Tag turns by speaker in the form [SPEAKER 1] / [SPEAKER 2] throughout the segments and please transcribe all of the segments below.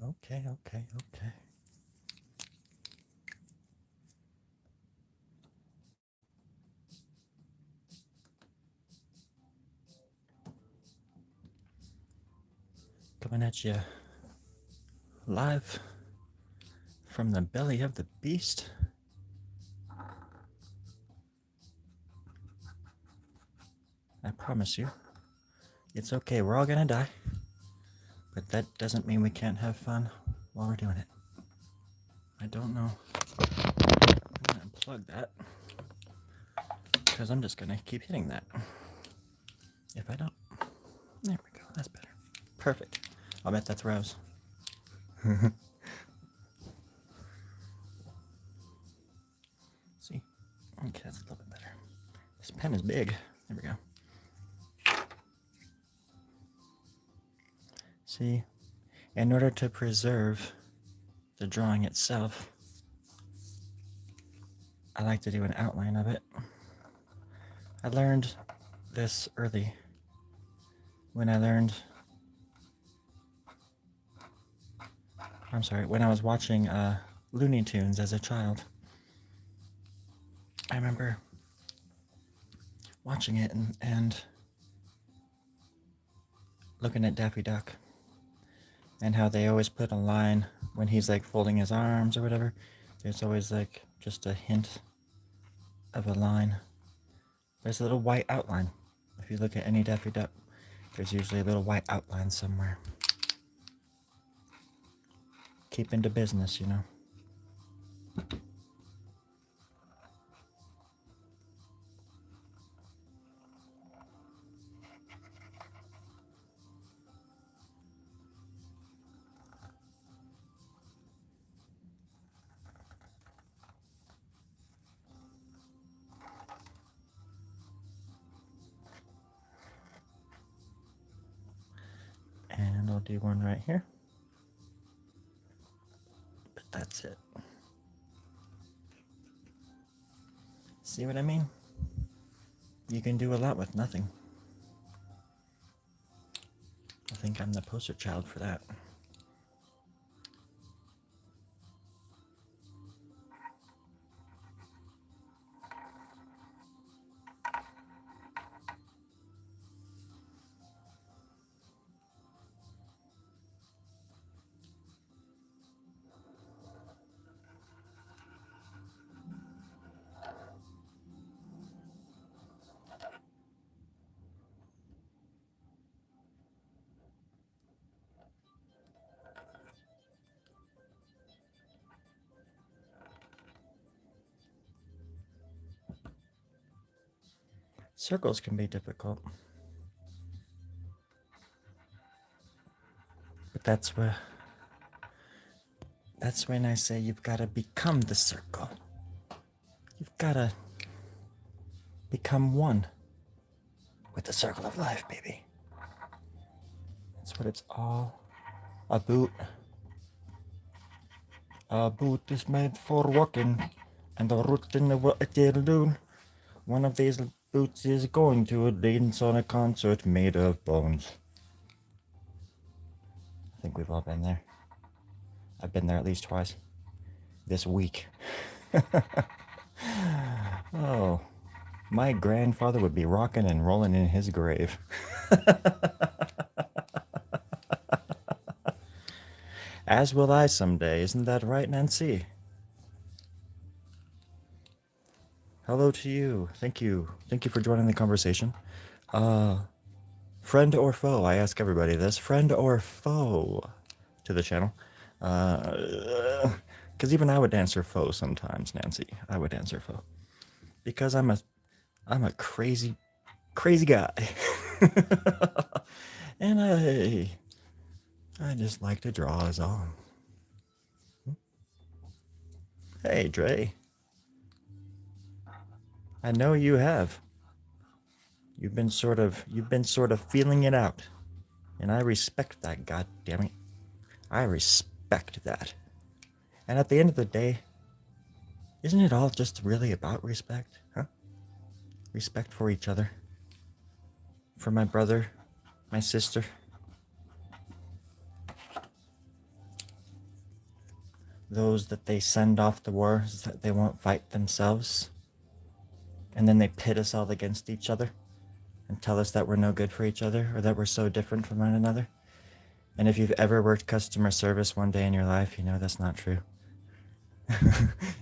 [SPEAKER 1] Okay. Coming at you live from the belly of the beast. I promise you, it's okay. We're all gonna die, but that doesn't mean we can't have fun while we're doing it. I don't know. I'm gonna unplug that because I'm just gonna keep hitting that. If I don't, there we go. That's better. Perfect. I'll bet that's Rose. See? Okay, that's a little bit better. This pen is big. There we go. See, in order to preserve the drawing itself, I like to do an outline of it. I learned this early when when I was watching Looney Tunes as a child. I remember watching it and looking at Daffy Duck and how they always put a line when he's like folding his arms or whatever. There's always like just a hint of a line. There's a little white outline. If you look at any Daffy Duck, there's usually a little white outline somewhere. Keep into business, you know. And I'll do one right here. But that's it. See what I mean? You can do a lot with nothing. I think I'm the poster child for that. Circles can be difficult. But that's when I say you've got to become the circle. You've got to become one with the circle of life, baby. That's what it's all about. A boot is made for walking, and the root in the what it'll do. One of these boots is going to dance on a concert made of bones. I think we've all been there. I've been there at least twice this week. Oh, my grandfather would be rocking and rolling in his grave. As will I someday, isn't that right, Nancy? Hello to you. Thank you. Thank you for joining the conversation. Friend or foe? I ask everybody this. Friend or foe to the channel? Because even I would answer foe sometimes, Nancy. I would answer foe. Because I'm a crazy guy. And I just like to draw is all. Hey, Dre. I know you have. You've been sort of feeling it out. And I respect that, god damn it. I respect that. And at the end of the day, isn't it all just really about respect, huh? Respect for each other. For my brother, my sister. those that they send off the war is that they won't fight themselves. And then they pit us all against each other and tell us that we're no good for each other or that we're so different from one another. And if you've ever worked customer service one day in your life, you know that's not true.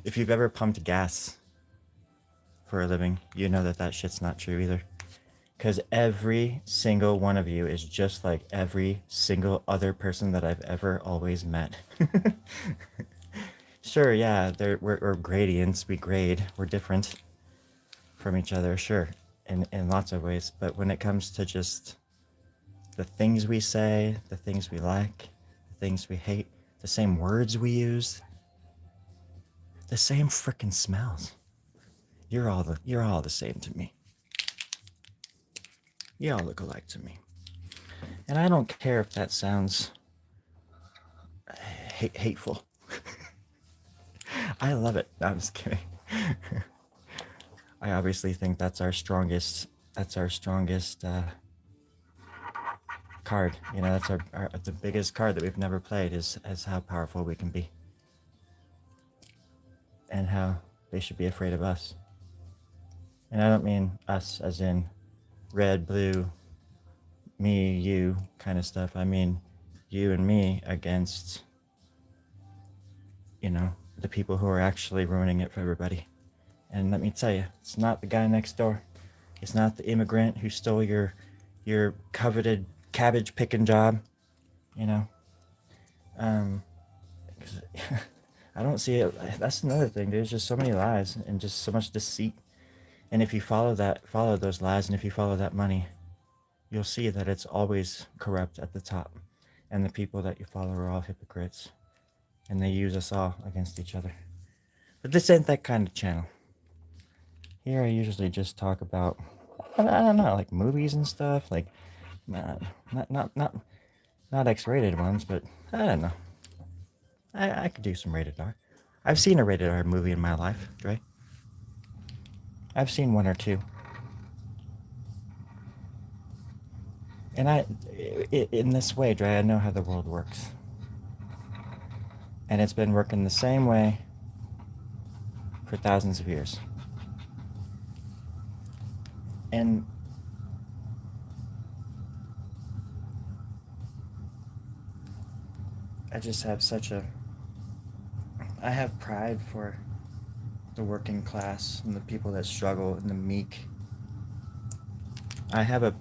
[SPEAKER 1] If you've ever pumped gas for a living, you know that that shit's not true either. Because every single one of you is just like every single other person that I've ever always met. Sure, yeah, we're gradients, we grade, we're different from each other, sure, in lots of ways. But when it comes to just the things we say, the things we like, the things we hate, the same words we use, the same frickin' smells. You're all the same to me. You all look alike to me. And I don't care if that sounds hateful. I love it. No, I'm just kidding. I obviously think that's our strongest card. You know, that's the biggest card that we've never played is how powerful we can be. And how they should be afraid of us. And I don't mean us as in red, blue, me, you kind of stuff. I mean you and me against, you know, the people who are actually ruining it for everybody. And let me tell you, it's not the guy next door. It's not the immigrant who stole your coveted cabbage picking job, you know. I don't see it. That's another thing. There's just so many lies and just so much deceit. And if you follow those lies, and if you follow that money, you'll see that it's always corrupt at the top. And the people that you follow are all hypocrites. And they use us all against each other. But this ain't that kind of channel. Here I usually just talk about, I don't know, like movies and stuff. Like, not X-rated ones, but I don't know. I could do some rated R. I've seen a rated R movie in my life, Dre. I've seen one or two. And in this way, Dre, I know how the world works. And it's been working the same way for thousands of years. And I just have I have pride for the working class and the people that struggle and the meek. I have a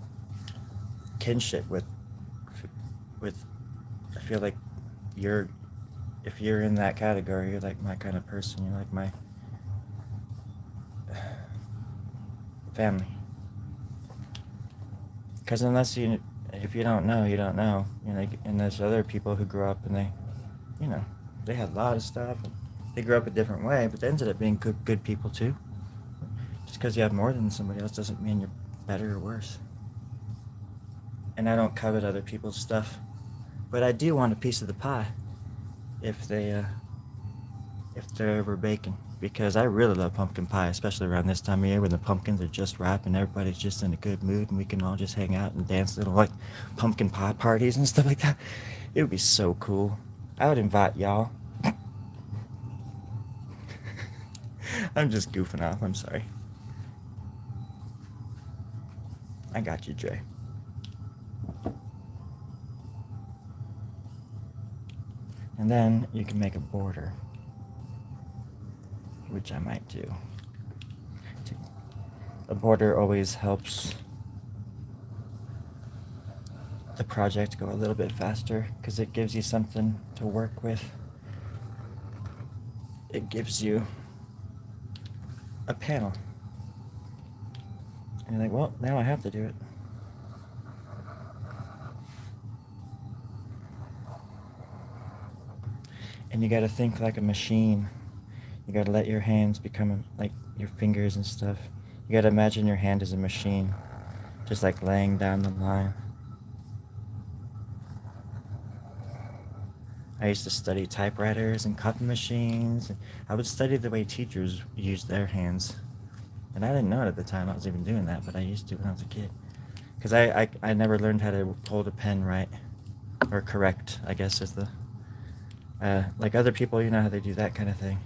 [SPEAKER 1] kinship with I feel like if you're in that category, you're like my kind of person. You're like my family. Because if you don't know, you don't know. You know, and there's other people who grew up and they had a lot of stuff. And they grew up a different way, but they ended up being good people too. Just because you have more than somebody else doesn't mean you're better or worse. And I don't covet other people's stuff, but I do want a piece of the pie if they're ever baking, because I really love pumpkin pie, especially around this time of year when the pumpkins are just ripe and everybody's just in a good mood and we can all just hang out and dance little like pumpkin pie parties and stuff like that. It would be so cool. I would invite y'all. I'm just goofing off, I'm sorry. I got you, Jay. And then you can make a border, which I might do. A border always helps the project go a little bit faster because it gives you something to work with. It gives you a panel. And you're like, well, now I have to do it. And you gotta think like a machine. You gotta let your hands become like your fingers and stuff. You gotta imagine your hand as a machine, just like laying down the line. I used to study typewriters and copy machines. And I would study the way teachers use their hands. And I didn't know it at the time I was even doing that, but I used to when I was a kid. Because I never learned how to hold a pen right. Or correct, I guess is the Like other people, you know how they do that kind of thing.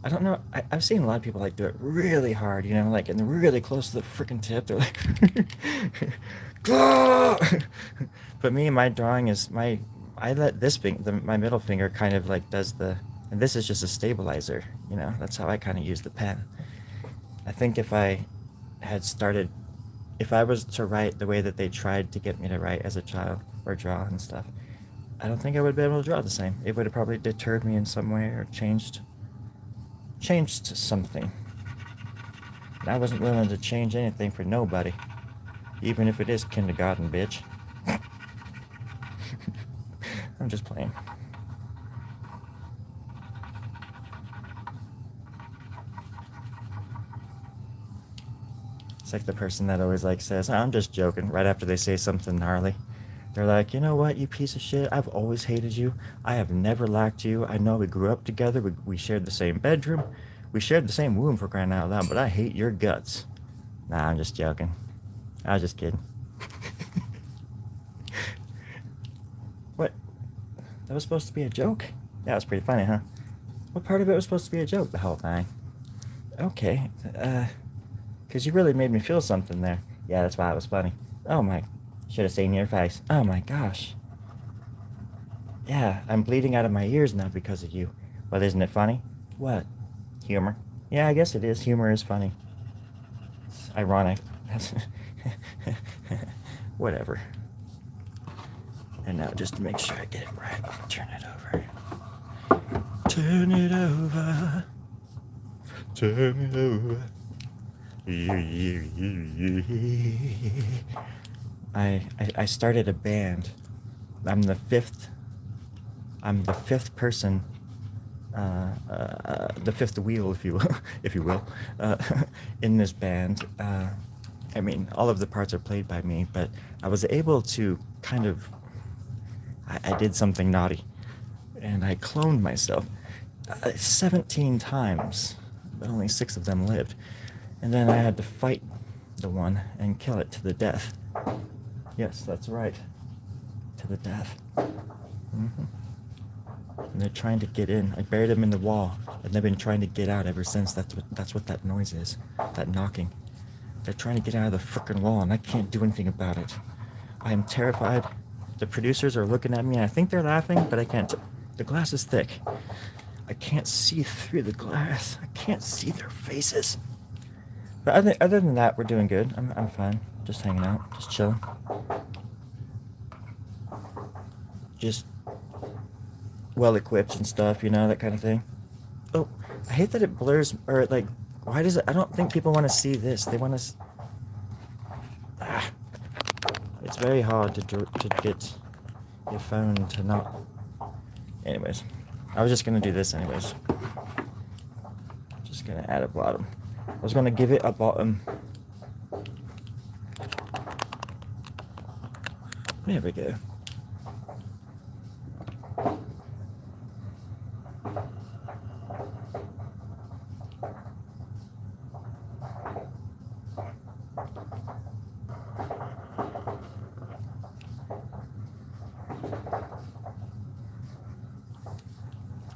[SPEAKER 1] I don't know. I've seen a lot of people like do it really hard, you know, like and really close to the freaking tip. They're like, but me, my drawing is my. I let this my middle finger kind of like does the, and this is just a stabilizer. You know, that's how I kind of use the pen. I think if I had started, if I was to write the way that they tried to get me to write as a child or draw and stuff, I don't think I would have been able to draw the same. It would have probably deterred me in some way or changed something. And I wasn't willing to change anything for nobody, even if it is kindergarten, bitch. I'm just playing. It's like the person that always like says, "I'm just joking," right after they say something gnarly. They're like, "You know what, you piece of shit? I've always hated you. I have never liked you. I know we grew up together. We shared the same bedroom. We shared the same womb, for crying out loud, but I hate your guts." Nah, I'm just joking. I was just kidding. What? That was supposed to be a joke? That was pretty funny, huh? What part of it was supposed to be a joke? The whole thing. Okay. Because you really made me feel something there. Yeah, that's why it was funny. Oh my. Should have seen your face. Oh my gosh. Yeah, I'm bleeding out of my ears now because of you. Well, isn't it funny? What? Humor. Yeah, I guess it is. Humor is funny. It's ironic. Whatever. And now, just to make sure I get it right, I'll turn it over. Turn it over. Turn it over. I started a band. I'm the fifth person, the fifth wheel, if you will, if you will, in this band. I mean, all of the parts are played by me, but I was able to kind of. I did something naughty, and I cloned myself 17 times, but only 6 of them lived. And then I had to fight the one and kill it to the death. Yes, that's right. To the death. Mm-hmm. And they're trying to get in. I buried them in the wall, and they've been trying to get out ever since. That's what that noise is. That knocking. They're trying to get out of the frickin' wall, and I can't do anything about it. I am terrified. The producers are looking at me, and I think they're laughing, but I can't. The glass is thick. I can't see through the glass. I can't see their faces. But other than that, we're doing good. I'm fine. Just hanging out. Just chilling. Just well-equipped and stuff, you know, that kind of thing. Oh, I hate that it blurs, or like, why does it, I don't think people want to see this. They want to, it's very hard to get your phone to not, anyways. I was just going to do this anyways. Just going to add a bottom. I was going to give it a bottom. There we go.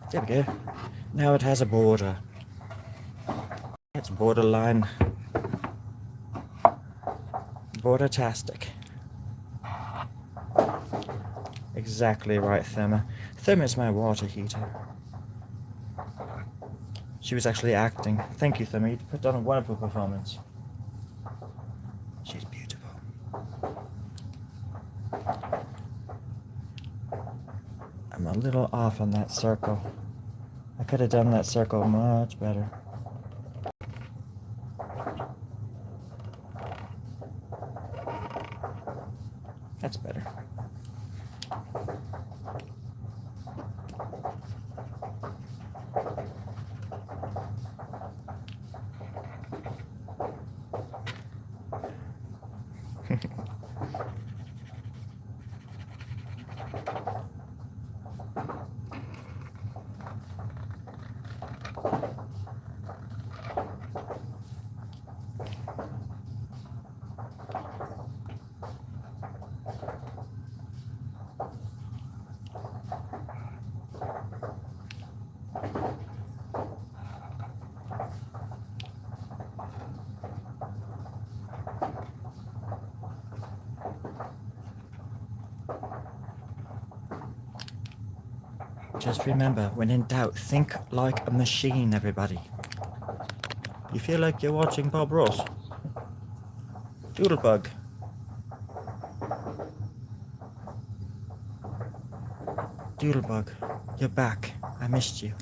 [SPEAKER 1] There we go. Now it has a border. It's borderline. Border-tastic. Exactly right, Thelma. Thelma's my water heater. She was actually acting. Thank you, Thelma. You put on a wonderful performance. She's beautiful. I'm a little off on that circle. I could have done that circle much better. That's better. Just remember, when in doubt, think like a machine, everybody. You feel like you're watching Bob Ross? Doodlebug. Doodlebug, you're back. I missed you.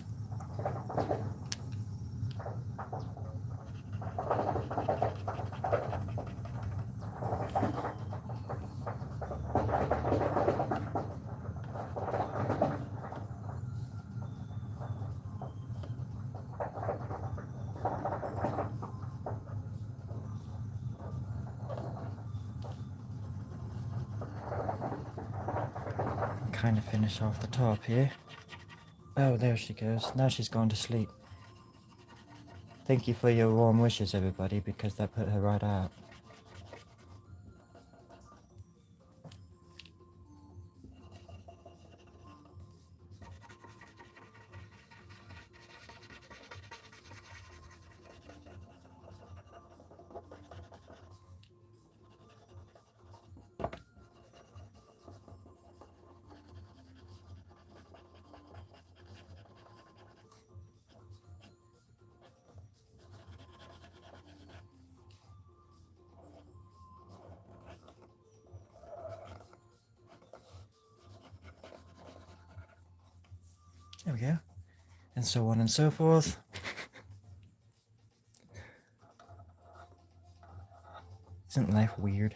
[SPEAKER 1] Kind of finish off the top here. Oh, there she goes. Now she's gone to sleep. Thank you for your warm wishes, everybody, because that put her right out. There we go. And so on and so forth. Isn't life weird?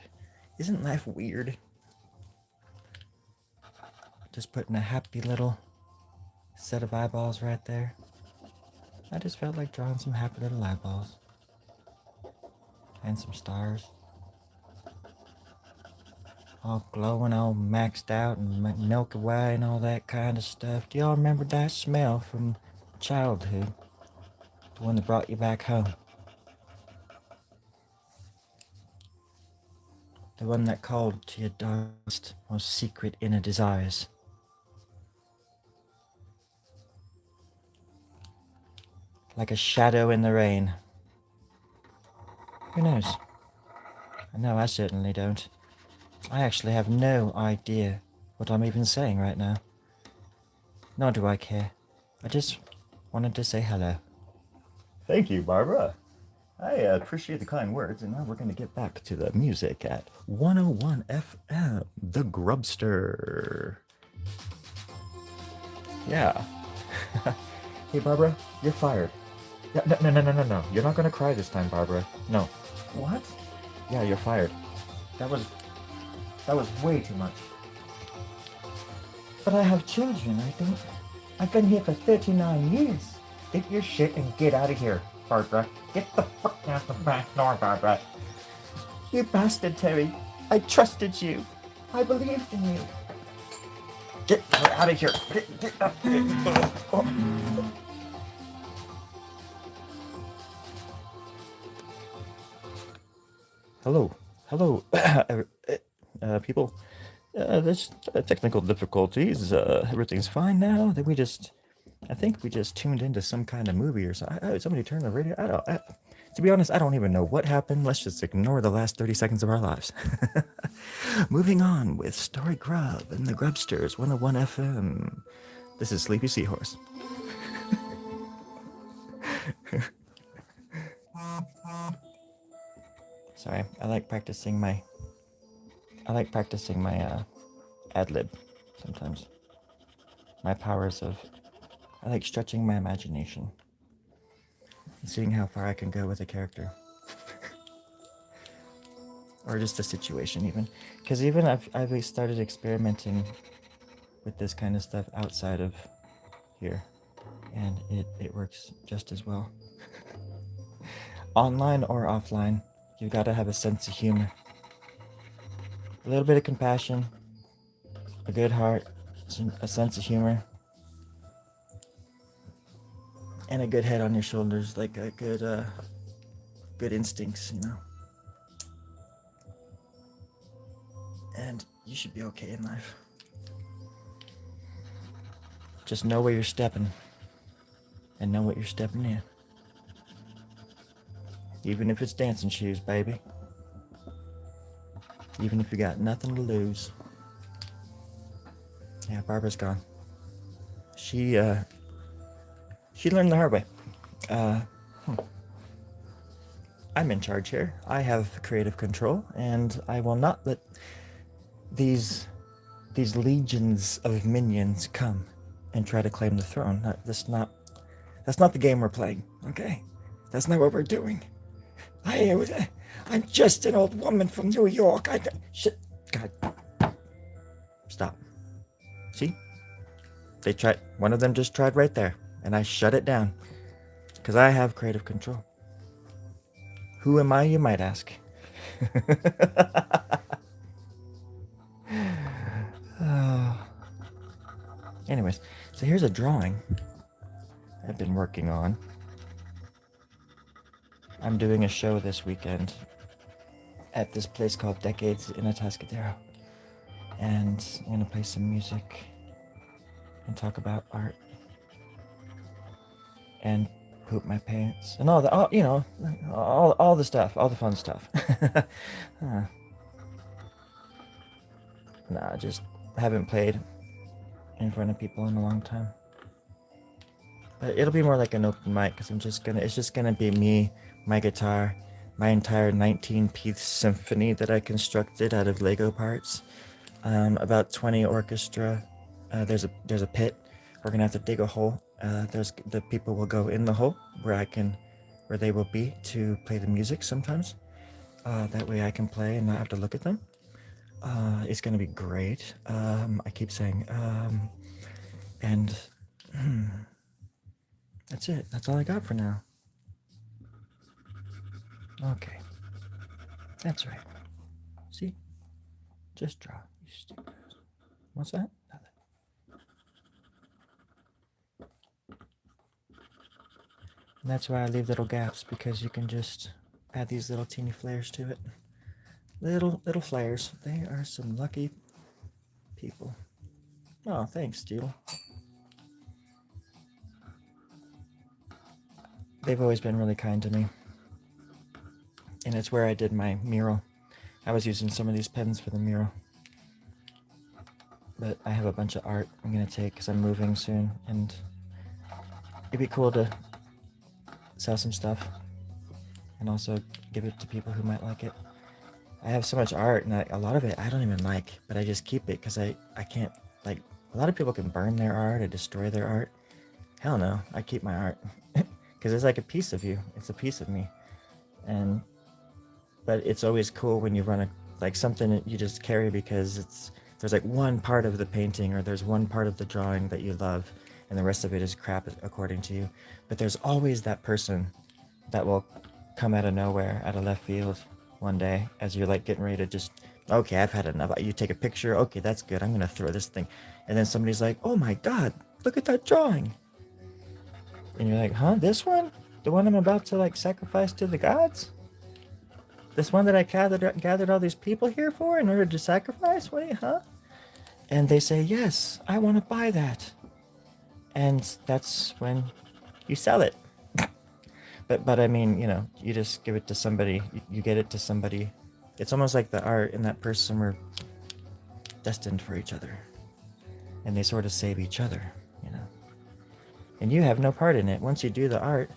[SPEAKER 1] Isn't life weird? Just putting a happy little set of eyeballs right there. I just felt like drawing some happy little eyeballs. And some stars. All glowing, all maxed out, and Milky Way and all that kind of stuff. Do y'all remember that smell from childhood? The one that brought you back home? The one that called to your darkest, most secret inner desires. Like a shadow in the rain. Who knows? I know I certainly don't. I actually have no idea what I'm even saying right now. Nor do I care. I just wanted to say hello. Thank you, Barbara. I appreciate the kind words, and now we're going to get back to the music at 101 FM, the Grubster. Yeah. Hey, Barbara, you're fired. Yeah, no. You're not going to cry this time, Barbara. No. What? Yeah, you're fired. That was way too much. But I have children, I don't. I've been here for 39 years. Get your shit and get out of here, Barbara. Get the fuck out the back door, Barbara. You bastard, Terry. I trusted you. I believed in you. Get her out of here. Get up. Hello, people. There's technical difficulties. Everything's fine now. I think we just tuned into some kind of movie or something. Somebody turned the radio. To be honest, I don't even know what happened. Let's just ignore the last 30 seconds of our lives. Moving on with Storie Grubb and the Grubsters, 101 FM. This is Sleepy Seahorse. Sorry, I like practicing my ad-lib sometimes. My powers of... I like stretching my imagination. And seeing how far I can go with a character. Or just a situation even. Because even I've started experimenting with this kind of stuff outside of here. And it works just as well. Online or offline, you gotta have a sense of humor. A little bit of compassion, a good heart, a sense of humor, and a good head on your shoulders, like a good instincts, you know. And you should be okay in life. Just know where you're stepping, and know what you're stepping in. Even if it's dancing shoes, baby. Even if you got nothing to lose. Yeah, Barbara's gone. She learned the hard way. I'm in charge here. I have creative control, and I will not let these legions of minions come and try to claim the throne. That's not the game we're playing. Okay, that's not what we're doing. I'm just an old woman from New York. Shit. God. Stop. See? They tried. One of them just tried right there, and I shut it down because I have creative control. Who am I, you might ask? Anyways, so here's a drawing I've been working on. I'm doing a show this weekend at this place called Decades in Atascadero, and I'm gonna play some music and talk about art and poop my pants and all the all the stuff, all the fun stuff. Nah, just haven't played in front of people in a long time. But it'll be more like an open mic because it's just gonna be me, my guitar, my entire 19-piece symphony that I constructed out of Lego parts. About 20 orchestra. There's a pit. We're gonna have to dig a hole. The people will go in the hole where they will be to play the music sometimes. That way I can play and not have to look at them. It's gonna be great. I keep saying, and that's it. That's all I got for now. Okay. That's right. See? Just draw, you stupid. What's that? Nothing. And that's why I leave little gaps, because you can just add these little teeny flares to it. Little flares. They are some lucky people. Oh, thanks, Steele. They've always been really kind to me. And it's where I did my mural. I was using some of these pens for the mural. But I have a bunch of art I'm going to take because I'm moving soon. And it'd be cool to sell some stuff. And also give it to people who might like it. I have so much art, and a lot of it I don't even like. But I just keep it because I can't, like, a lot of people can burn their art or destroy their art. Hell no, I keep my art. Because it's like a piece of you. It's a piece of me. But it's always cool when you run something that you just carry because there's like one part of the painting or there's one part of the drawing that you love and the rest of it is crap according to you. But there's always that person that will come out of nowhere, out of left field one day as you're like getting ready to just, okay, I've had enough. You take a picture, okay, that's good, I'm gonna throw this thing. And then somebody's like, oh my god, look at that drawing. And you're like, huh, this one? The one I'm about to like sacrifice to the gods? This one that I gathered all these people here for in order to sacrifice? Wait, huh? And they say, yes, I want to buy that. And that's when you sell it. But I mean, you just give it to somebody. You get it to somebody. It's almost like the art and that person were destined for each other. And they sort of save each other, And you have no part in it. Once you do the art...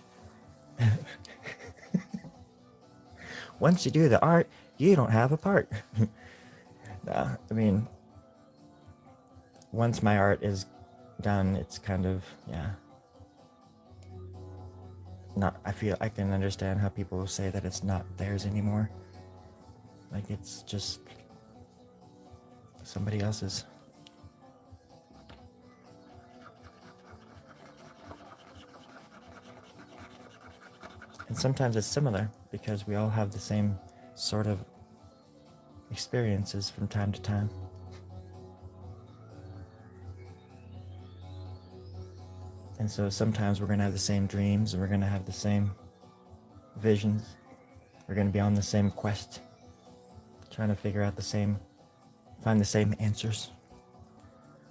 [SPEAKER 1] Once you do the art, you don't have a part. Nah, I mean, once my art is done, it's kind of, I can understand how people say that it's not theirs anymore. Like, it's just somebody else's. And sometimes it's similar, because we all have the same sort of experiences from time to time. And so sometimes we're going to have the same dreams, and we're going to have the same visions. We're going to be on the same quest, trying to find the same answers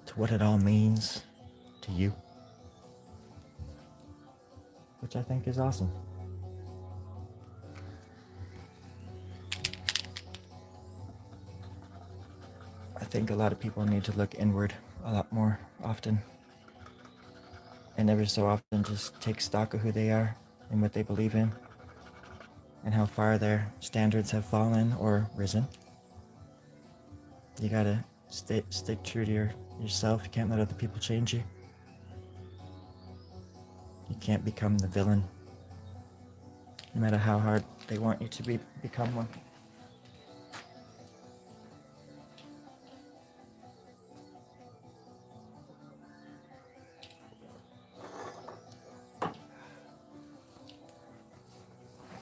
[SPEAKER 1] to what it all means to you. Which I think is awesome. I think a lot of people need to look inward a lot more often. and every so often just take stock of who they are and what they believe in and how far their standards have fallen or risen. You gotta stick true to yourself. You can't let other people change you. You can't become the villain, no matter how hard they want you to become one.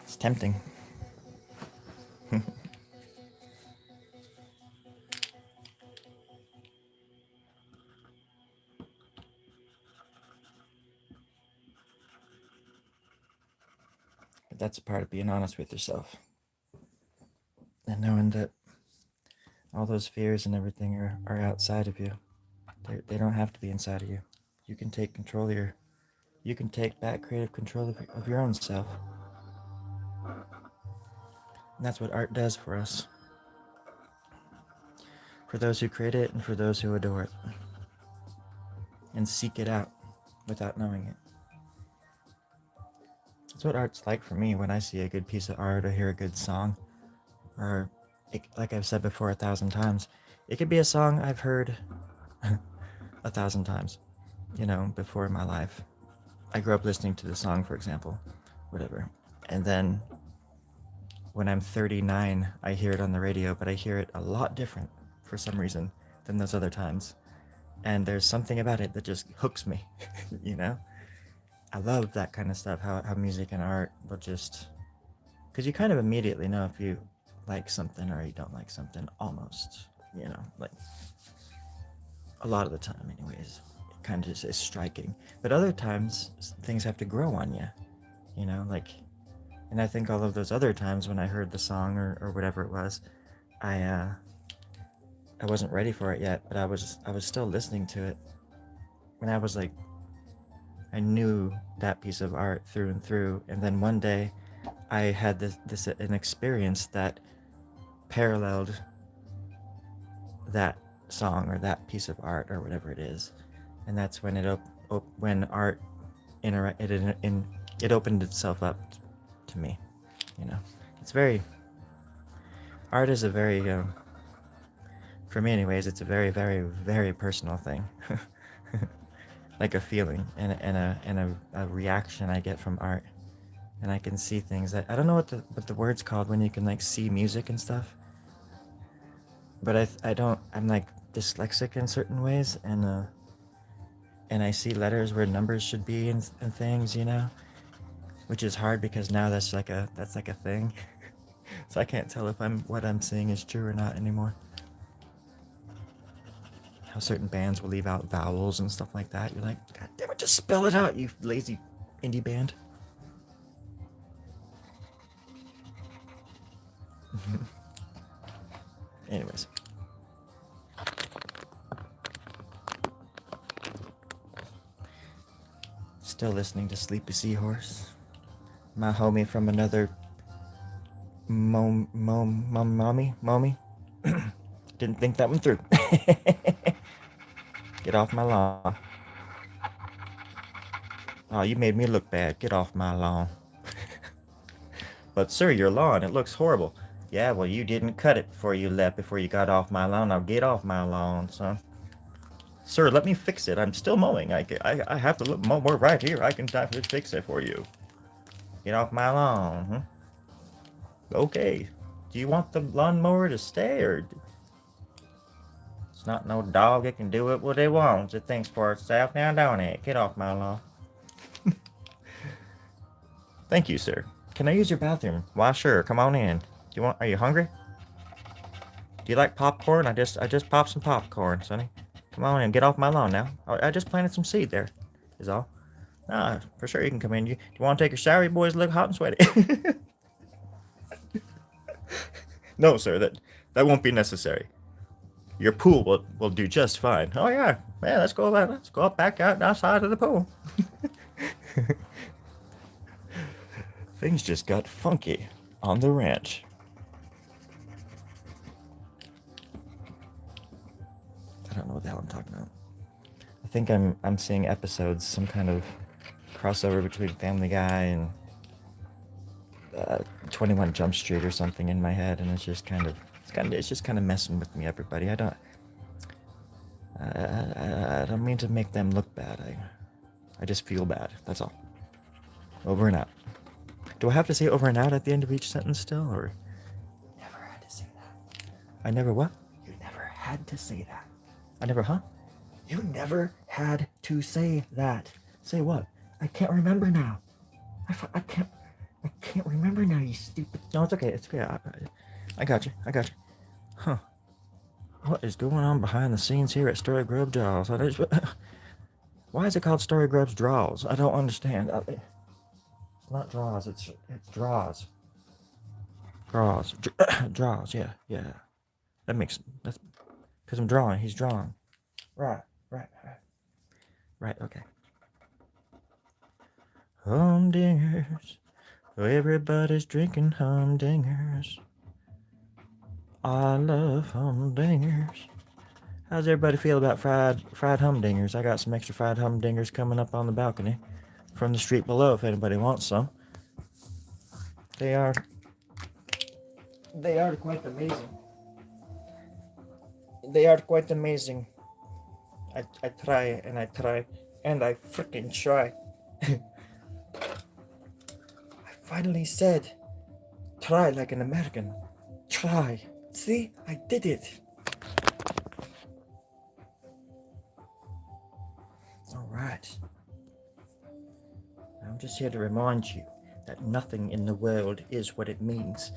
[SPEAKER 1] It's tempting. But that's a part of being honest with yourself. And knowing that all those fears and everything are outside of you. They don't have to be inside of you. You can take control of you can take back creative control of your own self. And that's what art does for us. For those who create it and for those who adore it. And seek it out without knowing it. That's what art's like for me when I see a good piece of art or hear a good song. Or, like I've said before 1,000 times, it could be a song I've heard 1,000 times, before in my life. I grew up listening to the song, for example, whatever. And then when I'm 39, I hear it on the radio, but I hear it a lot different for some reason than those other times. And there's something about it that just hooks me, I love that kind of stuff, how music and art will just... Because you kind of immediately know if you like something or you don't like something, almost, like a lot of the time anyways. It kind of just is striking. But other times, things have to grow on you, and I think all of those other times when I heard the song or whatever it was, I wasn't ready for it yet, but I was still listening to it. When I was like, I knew that piece of art through and through, and then one day I had an experience that paralleled that song or that piece of art or whatever it is, and that's when when art it opened itself up to me. It's very... Art is a very, for me anyways, it's a very, very, very personal thing. Like a feeling and a reaction I get from art. And I can see things that... I don't know what the word's called when you can like see music and stuff. But I'm like dyslexic in certain ways, and I see letters where numbers should be and things, which is hard because now that's like a thing. So I can't tell if what I'm seeing is true or not anymore. How certain bands will leave out vowels and stuff like that. You're like, God damn it, just spell it out, you lazy indie band. Anyways. Still listening to Sleepy Seahorse. My homie from another mommy. Didn't think that one through. Get off my lawn. Oh, you made me look bad. Get off my lawn. But sir, your lawn, it looks horrible. Yeah, well, you didn't cut it before you left, before you got off my lawn. Now get off my lawn, son. Sir, let me fix it. I'm still mowing. I have to mow more right here. I can definitely fix it for you. Get off my lawn. Huh? Okay. Do you want the lawnmower to stay, or... It's not no dog. It can do it what it wants. It thinks for itself now, don't it? Get off my lawn. Thank you, sir. Can I use your bathroom? Why, sure. Come on in. Are you hungry? Do you like popcorn? I just popped some popcorn, sonny. Come on in. Get off my lawn now. I just planted some seed there, is all. Ah, for sure you can come in. Do you want to take a shower? You boys look hot and sweaty. No, sir. That won't be necessary. Your pool will do just fine. Oh yeah, let's go back out outside of the pool. Things just got funky on the ranch. I don't know what the hell I'm talking about. I think I'm seeing episodes, some kind of crossover between Family Guy and 21 Jump Street or something in my head, and it's just kind of messing with me, everybody. I don't mean to make them look bad. I just feel bad. That's all. Over and out. Do I have to say over and out at the end of each sentence still, or? Never had to say that. I never what? You never had to say that. I never, huh? You never had to say that. Say what? I can't remember now. I can't remember now, you stupid. No, it's okay. It's okay. I got you. Huh. What is going on behind the scenes here at Storie Grubb Draws? Why is it called Storie Grubb Draws? I don't understand. It's not draws. It's draws. Draws. Draws. Yeah. That's because I'm drawing. He's drawing. Right. Okay. Humdingers. Everybody's drinking humdingers. I love humdingers. How's everybody feel about fried humdingers? I got some extra fried humdingers coming up on the balcony from the street below if anybody wants some. They are quite amazing. I try and I freaking try. I finally said try like an American. Try. See? I did it. Alright. I'm just here to remind you that nothing in the world is what it means.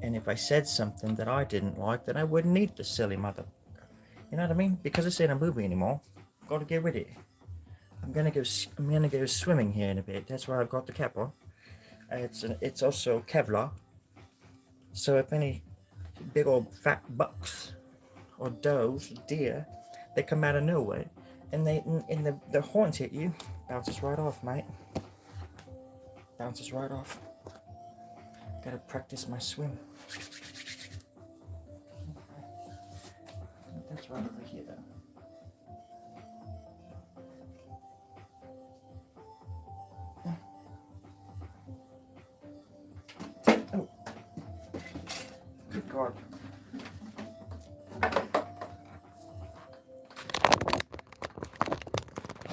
[SPEAKER 1] And if I said something that I didn't like, then I wouldn't need the silly mother. You know what I mean? Because it's in a movie anymore. Gotta get rid of it. I'm gonna go swimming here in a bit. That's why I've got the cap on. It's also Kevlar. So if any big old fat bucks or does, deer, they come out of nowhere and the horns hit you, bounces right off, mate. Bounces right off. Gotta practice my swim. That's right over here, though. Oh, good God.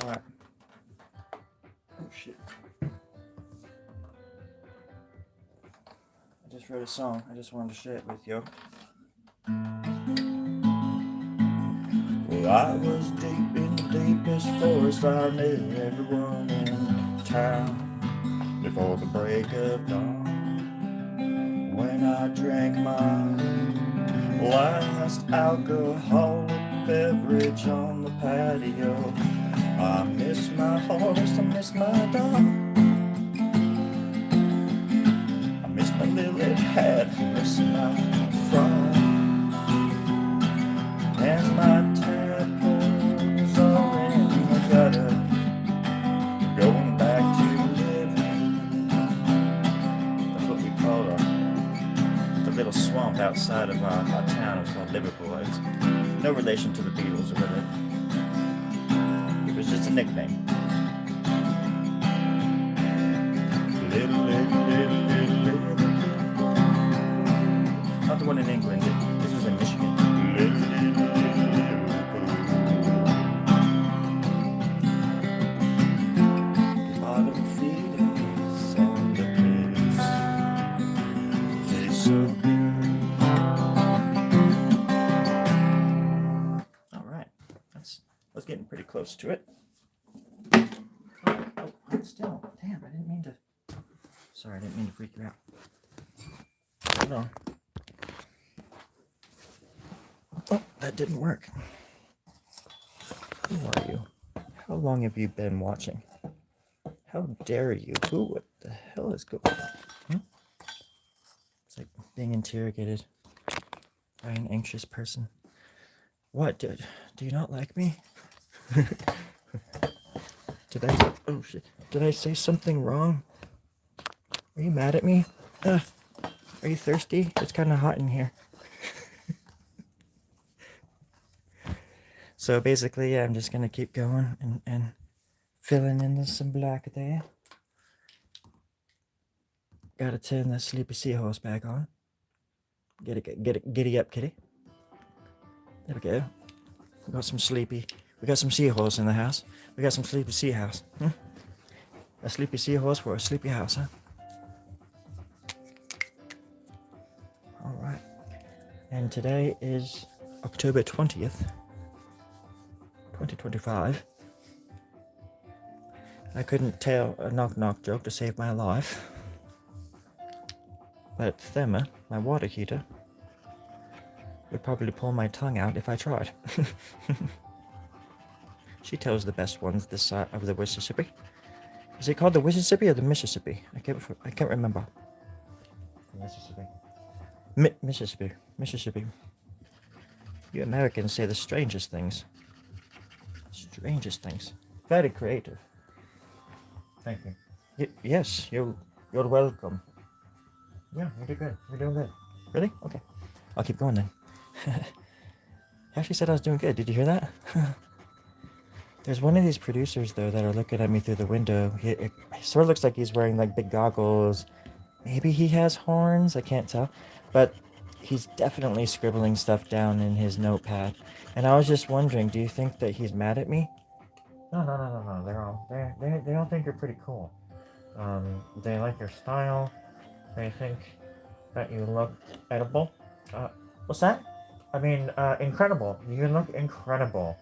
[SPEAKER 1] All right. Oh shit. I just wrote a song. I just wanted to share it with you. Well, I was deep in the deepest forest. I knew everyone in town before the break of dawn. When I drank my last alcoholic beverage on the patio, I miss my horse, I miss my dog, I miss my lily hat, I miss my frog, and my tadpoles are in the gutter, going back to living. That's what we call the little swamp outside of our town. It's called Liverpool. It's no relation to the Beatles or whatever. It was just a nickname. Not the one in England. This was in Michigan. Bottom feeders and the pigs taste so good. All right, I was getting pretty close to it. Oh, still, damn! I didn't mean to. Sorry, I didn't mean to freak you out. Hold on. Oh, that didn't work. Who are you? How long have you been watching? How dare you? What the hell is going on? It's like being interrogated by an anxious person. What, dude? Do you not like me? Oh shit. Did I say something wrong? Are you mad at me? Are you thirsty? It's kind of hot in here. So basically, yeah, I'm just gonna keep going and filling in some black there. Gotta turn the sleepy seahorse back on. Giddy up, kitty. There we go. We got some seahorse in the house. We got some sleepy seahorse. A sleepy seahorse for a sleepy house, huh? All right. And today is October 20th, 2025. I couldn't tell a knock-knock joke to save my life. But Therma, my water heater, would probably pull my tongue out if I tried. She tells the best ones this side of the Mississippi. Is it called the Mississippi or the Mississippi? I can't remember. Mississippi. Mississippi. You Americans say the strangest things. Strangest things. Very creative. Thank you. Yes, you're welcome. Yeah, you did good. You're doing good. Really? Okay. I'll keep going then. He actually said I was doing good. Did you hear that? There's one of these producers, though, that are looking at me through the window. It sort of looks like he's wearing, like, big goggles. Maybe he has horns. I can't tell. But he's definitely scribbling stuff down in his notepad. And I was just wondering, do you think that he's mad at me? No. They all think you're pretty cool. They like your style. They think that you look edible. What's that? I mean, incredible. You look incredible.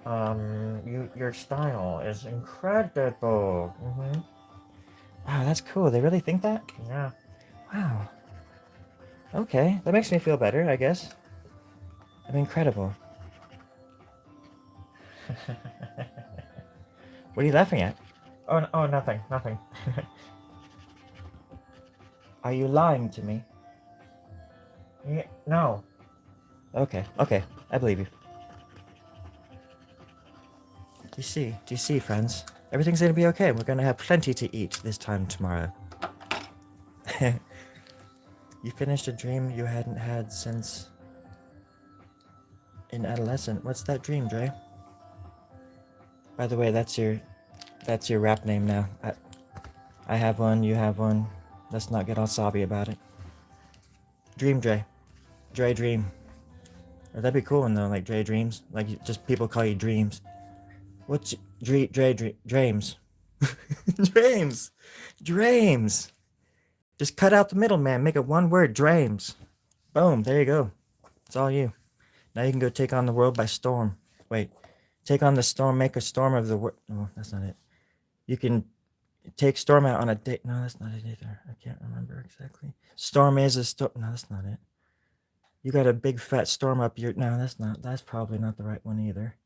[SPEAKER 1] Your style is incredible. Mm-hmm. Wow, that's cool. They really think that? Yeah. Wow. Okay, that makes me feel better, I guess. I'm incredible. What are you laughing at? Oh, nothing. Are you lying to me? Yeah, no. Okay, I believe you. Do you see, friends? Everything's gonna be okay. We're gonna have plenty to eat this time tomorrow. You finished a dream you hadn't had since in adolescent. What's that dream, Dre? By the way, that's your rap name now. I have one, you have one. Let's not get all sobby about it. Dream Dre. Dre Dream. Or that'd be cool one though, like Dre Dreams. Like just people call you Dreams. What's Dreams? Dreams. Just cut out the middleman. Make it one word. Dreams. Boom. There you go. It's all you. Now you can go take on the world by storm. Wait. Take on the storm. Make a storm of the world. No, that's not it. You can take storm out on a date. No, that's not it either. I can't remember exactly. Storm is a storm. No, that's not it. You got a big fat storm up your. No, that's probably not the right one either.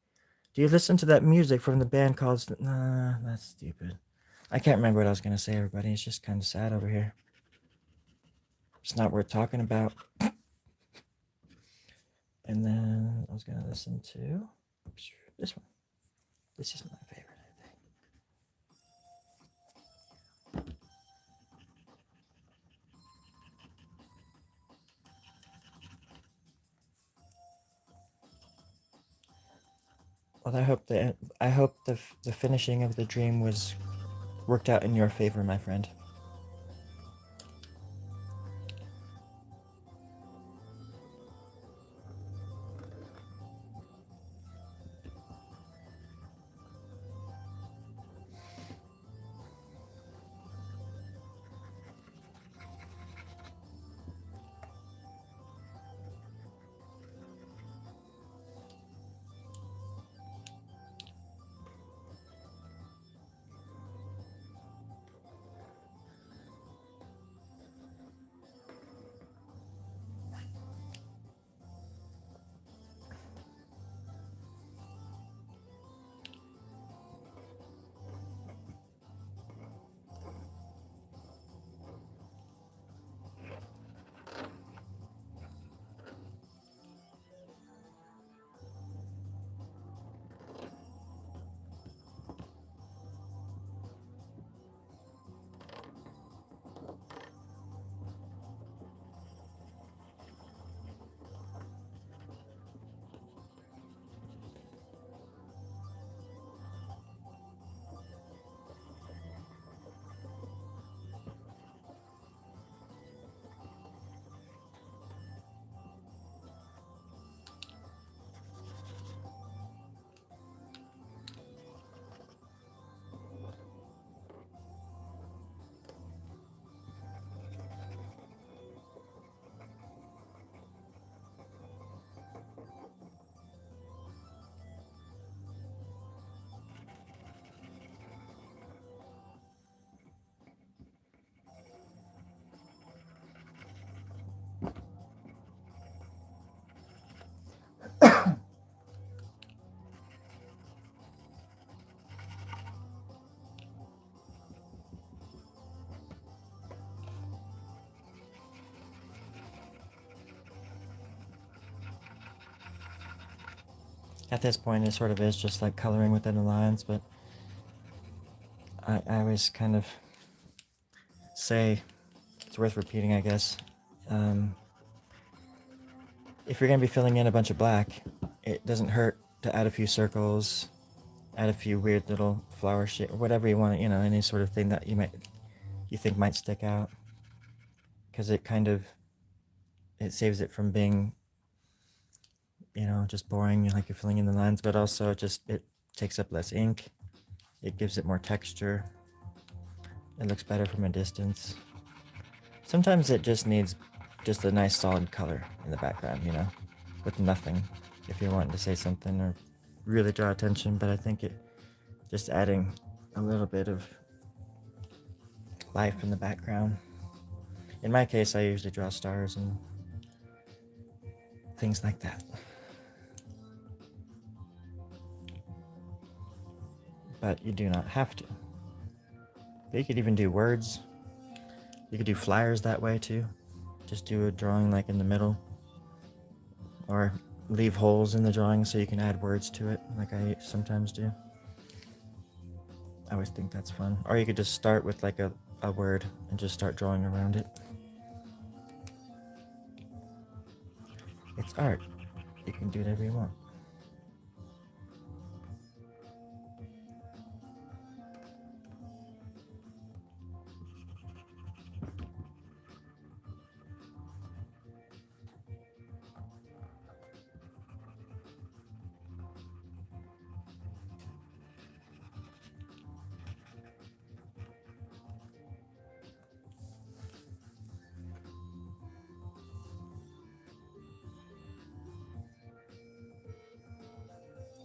[SPEAKER 1] Do you listen to that music from the band called... Nah, that's stupid. I can't remember what I was going to say, everybody. It's just kind of sad over here. It's not worth talking about. And then I was going to listen to this one. This is my favorite, I think. Well, I hope the finishing of the dream was worked out in your favor, my friend. At this point, it sort of is just like coloring within the lines, but I always kind of say, it's worth repeating, I guess. If you're going to be filling in a bunch of black, it doesn't hurt to add a few circles, add a few weird little flower shape, or whatever you want, any sort of thing that you think might stick out, because it saves it from being, just boring, like you're filling in the lines, but also it takes up less ink. It gives it more texture. It looks better from a distance. Sometimes it just needs just a nice solid color in the background, with nothing, if you're wanting to say something or really draw attention, but I think just adding a little bit of life in the background. In my case, I usually draw stars and things like that. But you do not have to. But you could even do words. You could do flyers that way too. Just do a drawing like in the middle. Or leave holes in the drawing so you can add words to it, like I sometimes do. I always think that's fun. Or you could just start with like a word and just start drawing around it. It's art. You can do whatever you want.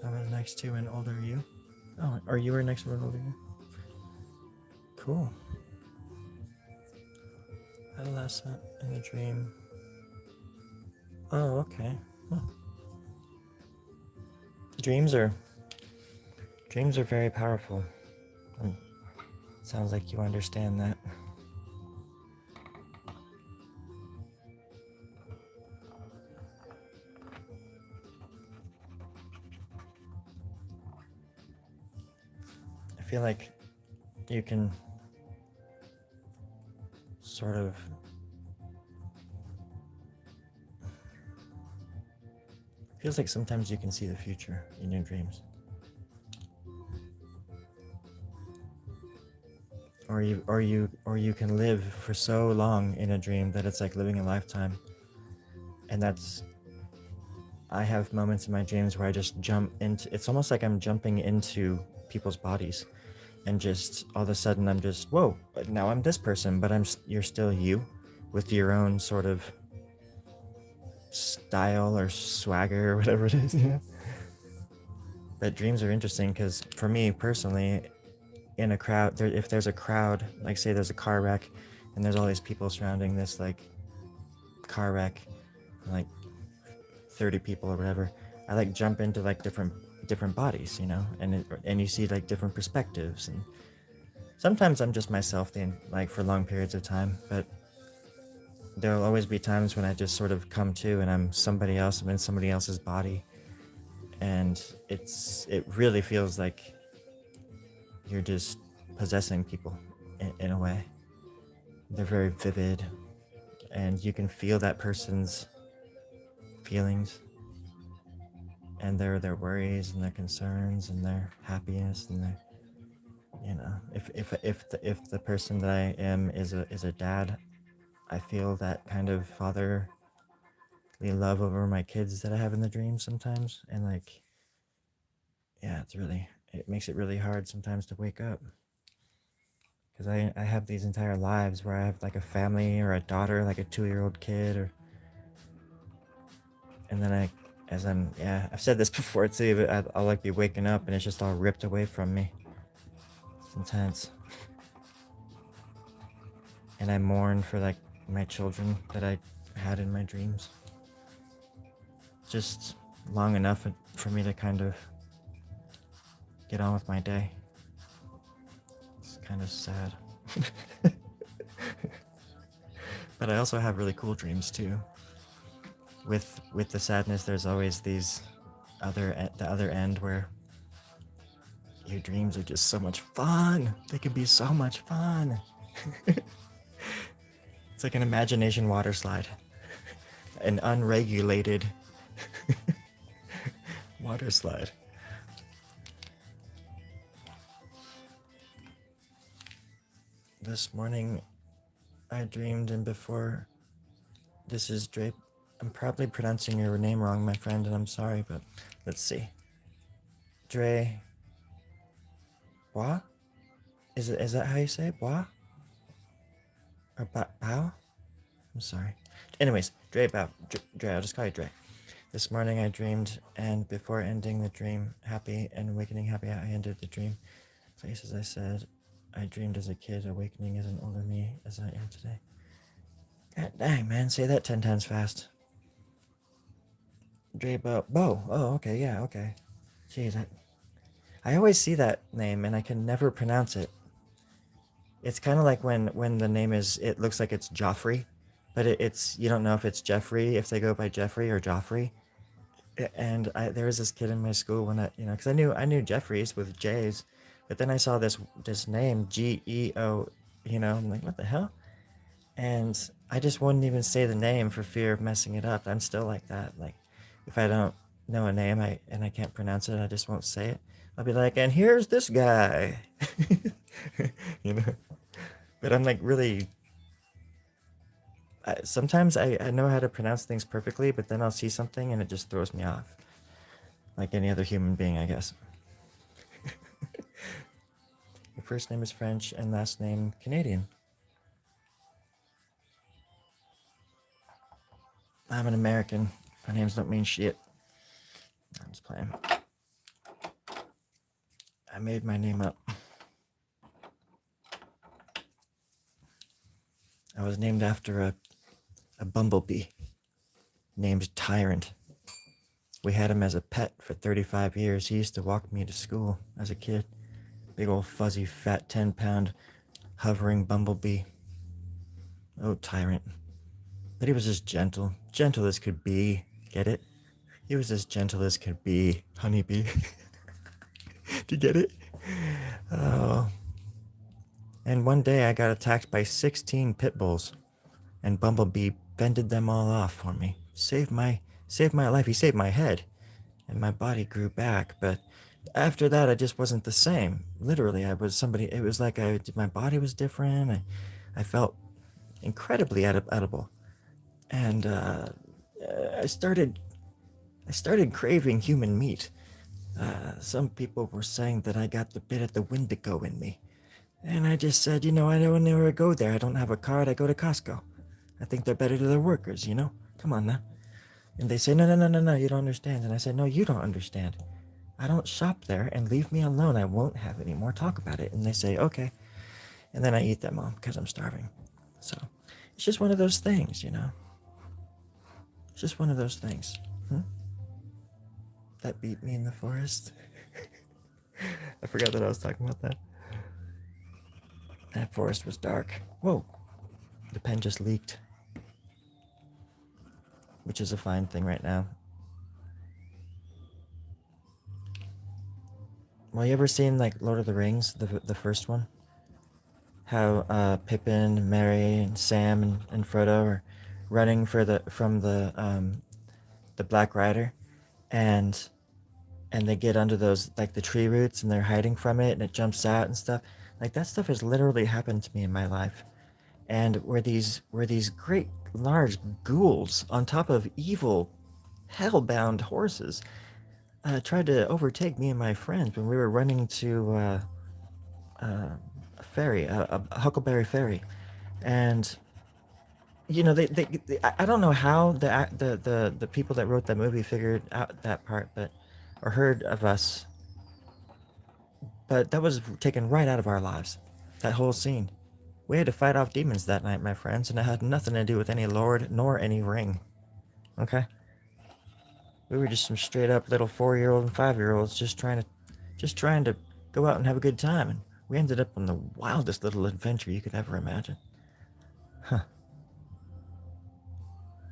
[SPEAKER 1] I was next to an older you. Oh, or you were next to an older you? Cool. Adolescent in a dream. Oh, okay. Huh. Dreams are very powerful. Sounds like you understand that. I feel like you can sort of feels like sometimes you can see the future in your dreams. Or you can live for so long in a dream that it's like living a lifetime. And I have moments in my dreams where I just jump into, it's almost like I'm jumping into people's bodies, and just all of a sudden I'm just, whoa, now I'm this person, but you're still you with your own sort of style or swagger or whatever it is. But dreams are interesting because for me personally, in a crowd, if there's a crowd, like say there's a car wreck and there's all these people surrounding this like car wreck, like 30 people or whatever, I like jump into like different bodies, and you see like different perspectives, and sometimes I'm just myself like for long periods of time, but there'll always be times when I just sort of come to and I'm somebody else, I'm in somebody else's body, and it really feels like you're just possessing people in a way. They're very vivid, and you can feel that person's feelings and their worries and their concerns and their happiness and their, if the person that I am is a dad, I feel that kind of fatherly love over my kids that I have in the dream sometimes, and like, yeah, it makes it really hard sometimes to wake up, because I have these entire lives where I have like a family or a daughter, like a 2-year-old kid, and then I've said this before too, but I'll like be waking up and it's just all ripped away from me. It's intense. And I mourn for like my children that I had in my dreams. Just long enough for me to kind of get on with my day. It's kind of sad. But I also have really cool dreams too. With the sadness, there's always these the other end where your dreams are just so much fun. They can be so much fun. It's like an imagination water slide, an unregulated water slide. This morning I dreamed, and before, this is Drape. I'm probably pronouncing your name wrong, my friend, and I'm sorry, but let's see. Dre. Bois? Is that how you say it? Bois? Or Bao? I'm sorry. Anyways, Dre Bao. Dre, I'll just call you Dre. This morning I dreamed, and before ending the dream happy and awakening happy, I ended the dream. Places I said, I dreamed as a kid, awakening as an older me as I am today. God dang, man, say that 10 times fast. Dre Bo. Oh, okay, yeah, okay. Jeez, I always see that name and I can never pronounce it. It's kind of like when the name is, it looks like it's Joffrey, but it's, you don't know if it's Jeffrey, if they go by Jeffrey or Joffrey. And there was this kid in my school when because I knew Jeffries with J's, but then I saw this name Geo, I'm like, what the hell? And I just wouldn't even say the name for fear of messing it up. I'm still like that. Like, if I don't know a name and I can't pronounce it, I just won't say it. I'll be like, and here's this guy, you know. But I'm like really. Sometimes I know how to pronounce things perfectly, but then I'll see something and it just throws me off. Like any other human being, I guess. Your first name is French and last name Canadian. I'm an American. My names don't mean shit. I'm just playing. I made my name up. I was named after a bumblebee named Tyrant. We had him as a pet for 35 years. He used to walk me to school as a kid. Big old fuzzy, fat, 10-pound, hovering bumblebee. Oh, Tyrant. But he was as gentle as could be. Get it? He was as gentle as could be, honeybee. Do you get it? Oh. And one day I got attacked by 16 pit bulls, and Bumblebee fended them all off for me. Saved my life. He saved my head, and my body grew back. But after that, I just wasn't the same. Literally, I was somebody. It was like my body was different. I felt incredibly edible, and I started craving human meat. Some people were saying that I got the bit of the Wendigo in me. And I just said, I don't never go there. I don't have a card. I go to Costco. I think they're better to their workers, Come on now. And they say, no, you don't understand. And I said, no, you don't understand. I don't shop there, and leave me alone. I won't have any more talk about it. And they say, okay. And then I eat them all because I'm starving. So it's just one of those things, It's just one of those things. That beat me in the forest. I forgot that I was talking about that. That forest was dark. Whoa. The pen just leaked. Which is a fine thing right now. Well, you ever seen like Lord of the Rings, the first one? How Pippin, Merry, and Sam and Frodo are running from the Black Rider, and they get under those like the tree roots and they're hiding from it and it jumps out and stuff. Like that stuff has literally happened to me in my life. And where these great large ghouls on top of evil hellbound horses tried to overtake me and my friends when we were running to a ferry, a Huckleberry Ferry. And I don't know how the people that wrote that movie figured out that part, or heard of us, but that was taken right out of our lives. That whole scene. We had to fight off demons that night, my friends, and it had nothing to do with any lord nor any ring. Okay? We were just some straight up little 4-year-old and 5-year-olds just trying to go out and have a good time, and we ended up on the wildest little adventure you could ever imagine. Huh.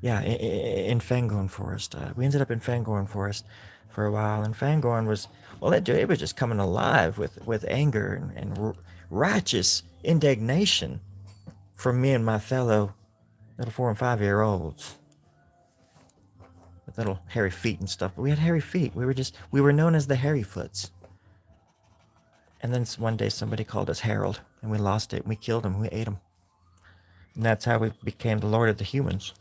[SPEAKER 1] Yeah, in Fangorn Forest. We ended up in Fangorn Forest for a while, and Fangorn was, well, it was just coming alive with anger and righteous indignation from me and my fellow little 4 and 5 year olds with little hairy feet and stuff. But we had hairy feet. We were known as the Hairy Foots. And then one day somebody called us Harold, and we lost it. And we killed him. We ate him. And that's how we became the Lord of the Humans.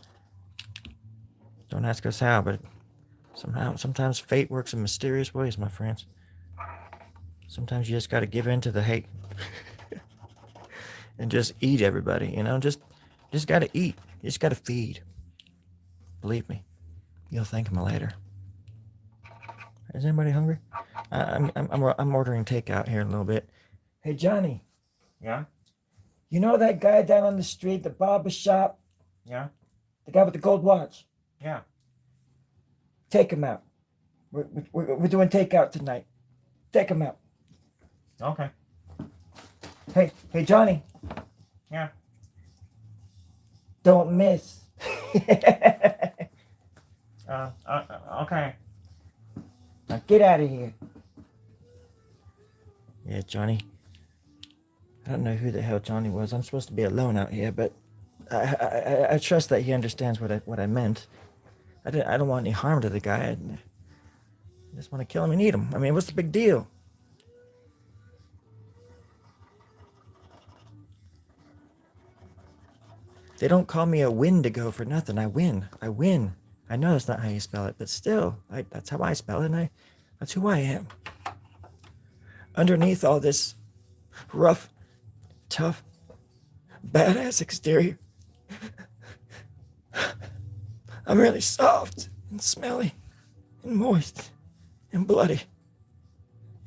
[SPEAKER 1] Don't ask us how, but sometimes fate works in mysterious ways, my friends. Sometimes you just got to give in to the hate and just eat everybody. Just got to eat. You just got to feed. Believe me, you'll thank me later. Is anybody hungry? I'm ordering takeout here in a little bit. Hey, Johnny.
[SPEAKER 2] Yeah?
[SPEAKER 1] You know that guy down on the street, the barber shop?
[SPEAKER 2] Yeah?
[SPEAKER 1] The guy with the gold watch?
[SPEAKER 2] Yeah.
[SPEAKER 1] Take him out. We're doing takeout tonight. Take him out.
[SPEAKER 2] Okay.
[SPEAKER 1] Hey, Johnny.
[SPEAKER 2] Yeah.
[SPEAKER 1] Don't miss.
[SPEAKER 2] Okay.
[SPEAKER 1] Now get out of here. Yeah, Johnny. I don't know who the hell Johnny was. I'm supposed to be alone out here, but I trust that he understands what I meant. I don't want any harm to the guy. I just want to kill him and eat him. I mean, what's the big deal? They don't call me a Wendigo for nothing. I win. I know that's not how you spell it, but still, that's how I spell it, and that's who I am. Underneath all this rough, tough, badass exterior, I'm really soft and smelly and moist and bloody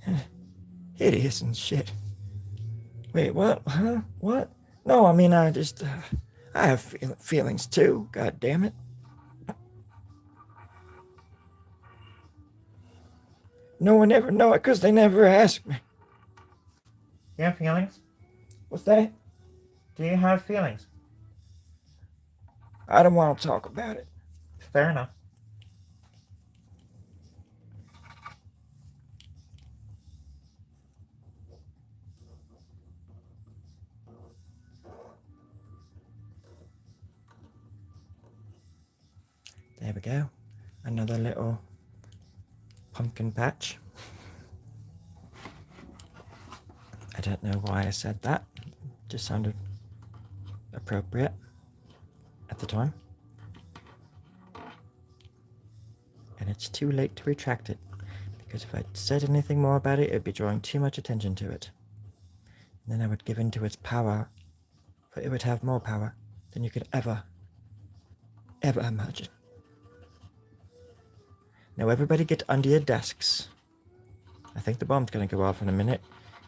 [SPEAKER 1] and hideous and shit. Wait, what? Huh? What? No, I mean, I have feelings too, god damn it. No one ever know it because they never ask me.
[SPEAKER 2] You have feelings?
[SPEAKER 1] What's that?
[SPEAKER 2] Do you have feelings?
[SPEAKER 1] I don't want to talk about it.
[SPEAKER 2] Fair enough.
[SPEAKER 1] There we go. Another little pumpkin patch. I don't know why I said that. Just sounded appropriate at the time. And it's too late to retract it, because if I'd said anything more about it, it'd be drawing too much attention to it. And then I would give in to its power, for it would have more power than you could ever imagine. Now everybody get under your desks. I think the bomb's going to go off in a minute,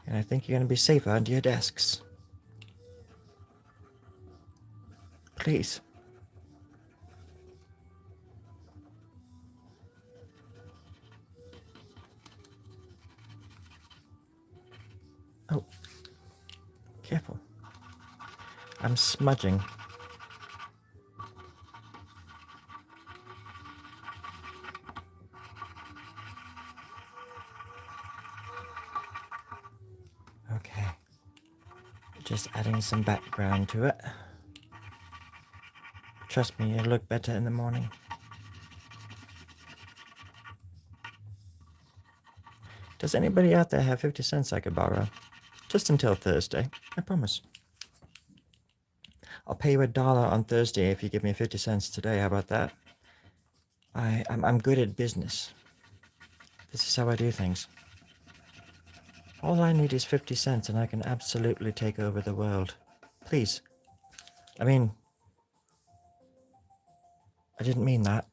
[SPEAKER 1] and I think you're going to be safer under your desks. Please. Oh, careful. I'm smudging. Okay. Just adding some background to it. Trust me, it'll look better in the morning. Does anybody out there have 50 cents I could borrow? Just until Thursday, I promise. I'll pay you $1 on Thursday if you give me 50 cents today. How about that? I'm good at business. This is how I do things. All I need is 50 cents and I can absolutely take over the world. Please. I mean, I didn't mean that.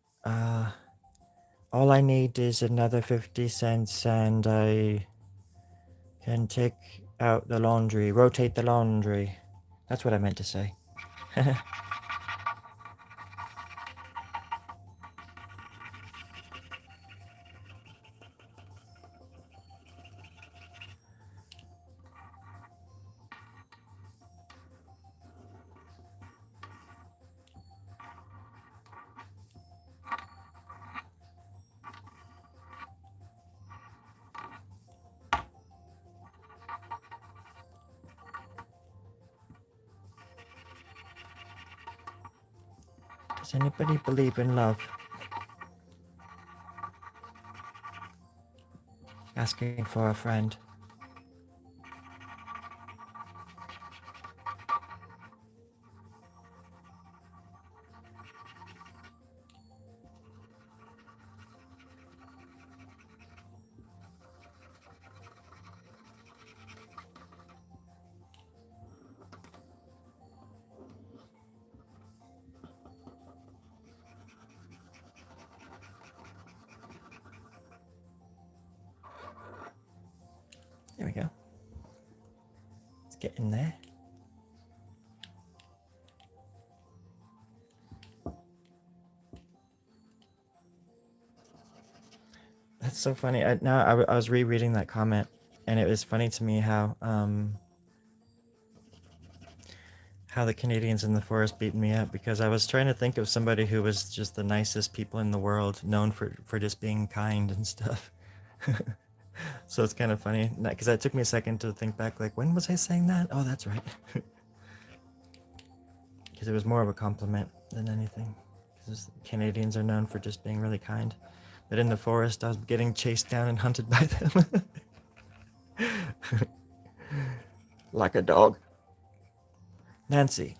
[SPEAKER 1] All I need is another 50 cents and I can take out the laundry, rotate the laundry. That's what I meant to say. Does anybody believe in love? Asking for a friend. There we go. Let's get in there. That's so funny. I was rereading that comment, and it was funny to me how the Canadians in the forest beat me up, because I was trying to think of somebody who was just the nicest people in the world, known for just being kind and stuff. So it's kind of funny, because it took me a second to think back, like, when was I saying that? Oh, that's right. Because it was more of a compliment than anything. Because Canadians are known for just being really kind. But in the forest, I was getting chased down and hunted by them. Like a dog. Nancy,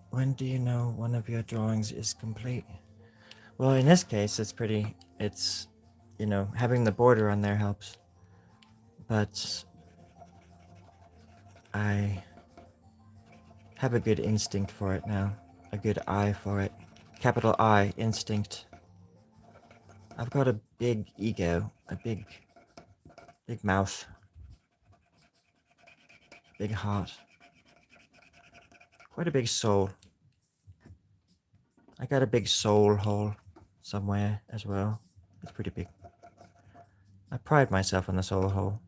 [SPEAKER 1] when do you know one of your drawings is complete? Well, in this case, it's, you know, having the border on there helps. But I have a good instinct for it now. A good eye for it. Capital I, instinct. I've got a big ego, a big mouth, big heart, quite a big soul. I got a big soul hole somewhere as well. It's pretty big. I pride myself on the soul hole.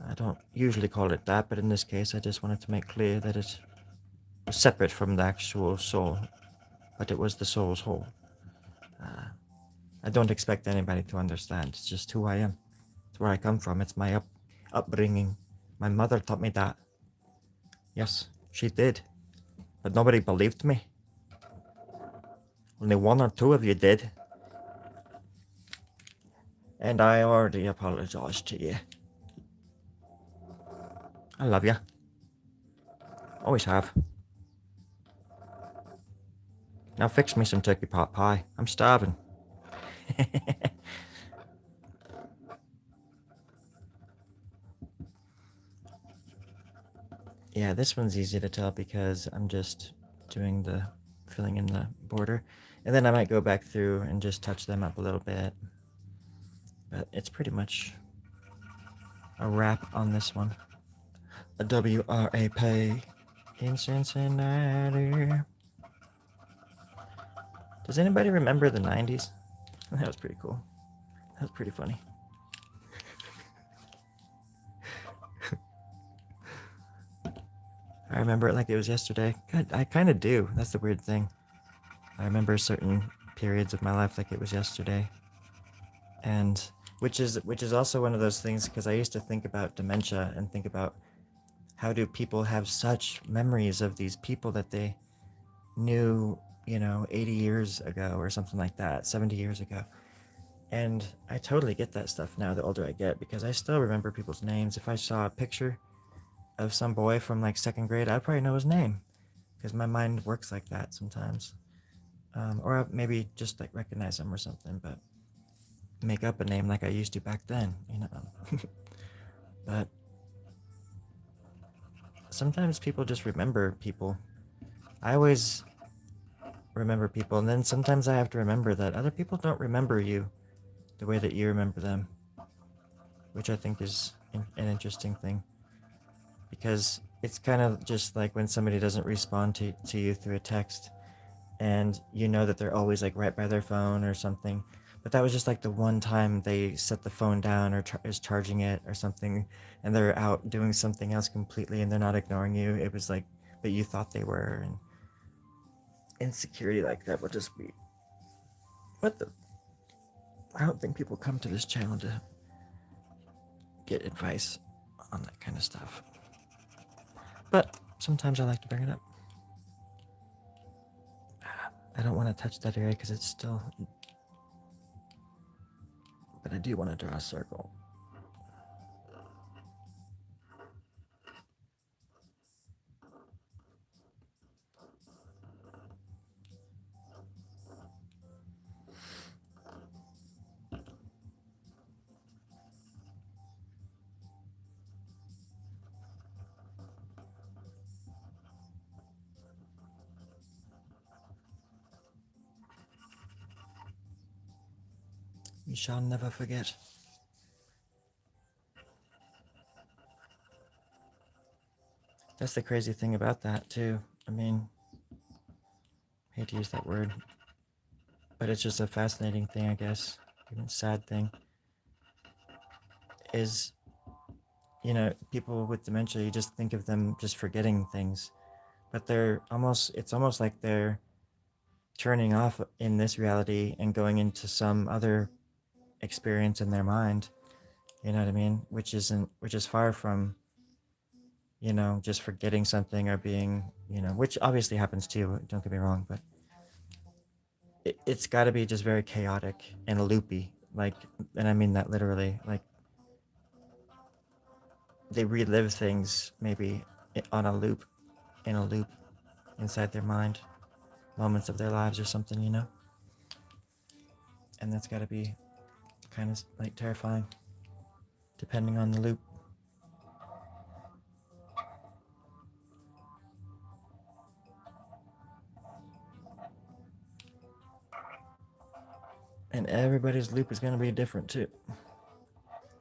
[SPEAKER 1] I don't usually call it that, but in this case I just wanted to make clear that it was separate from the actual soul, but it was the soul's hole. I don't expect anybody to understand. It's just who I am. It's where I come from. It's my upbringing. My mother taught me that. Yes, she did. But nobody believed me. Only one or two of you did. And I already apologized to you. I love you. Always have. Now fix me some turkey pot pie. I'm starving. Yeah, this one's easy to tell because I'm just doing the filling in the border. And then I might go back through and just touch them up a little bit. But it's pretty much a wrap on this one. A WRAP in Cincinnati. Does anybody remember the 90s? That was pretty cool. That was pretty funny. I remember it like it was yesterday. God, I kind of do. That's the weird thing. I remember certain periods of my life like it was yesterday. And which is also one of those things, because I used to think about dementia and think about how do people have such memories of these people that they knew, you know, 80 years ago or something like that, 70 years ago. And I totally get that stuff now the older I get, because I still remember people's names. If I saw a picture of some boy from like second grade, I'd probably know his name, because my mind works like that sometimes. Or maybe just like recognize him or something, but make up a name like I used to back then, you know. But sometimes people just remember people. I always remember people, and then sometimes I have to remember that other people don't remember you the way that you remember them, which I think is an interesting thing, because it's kind of just like when somebody doesn't respond to you through a text, and you know that they're always like right by their phone or something, but that was just like the one time they set the phone down or is charging it or something, and they're out doing something else completely, and they're not ignoring you. It was like, but you thought they were, and insecurity like that will just be, what the, I don't think people come to this channel to get advice on that kind of stuff, but sometimes I like to bring it up. I don't want to touch that area because it's still... But I do want to draw a circle. We shall never forget. That's the crazy thing about that, too. I mean, I hate to use that word, but it's just a fascinating thing, I guess. Even a sad thing. Is, you know, people with dementia, you just think of them just forgetting things. But it's almost like they're turning off in this reality and going into some other experience in their mind. You know what I mean? Which is far from, you know, just forgetting something or being, you know, which obviously happens too, don't get me wrong, but it's got to be just very chaotic and loopy. Like, and I mean that literally. Like, they relive things maybe on a loop, in a loop inside their mind, moments of their lives or something, you know? And that's got to be kind of like terrifying, depending on the loop. And everybody's loop is going to be different too,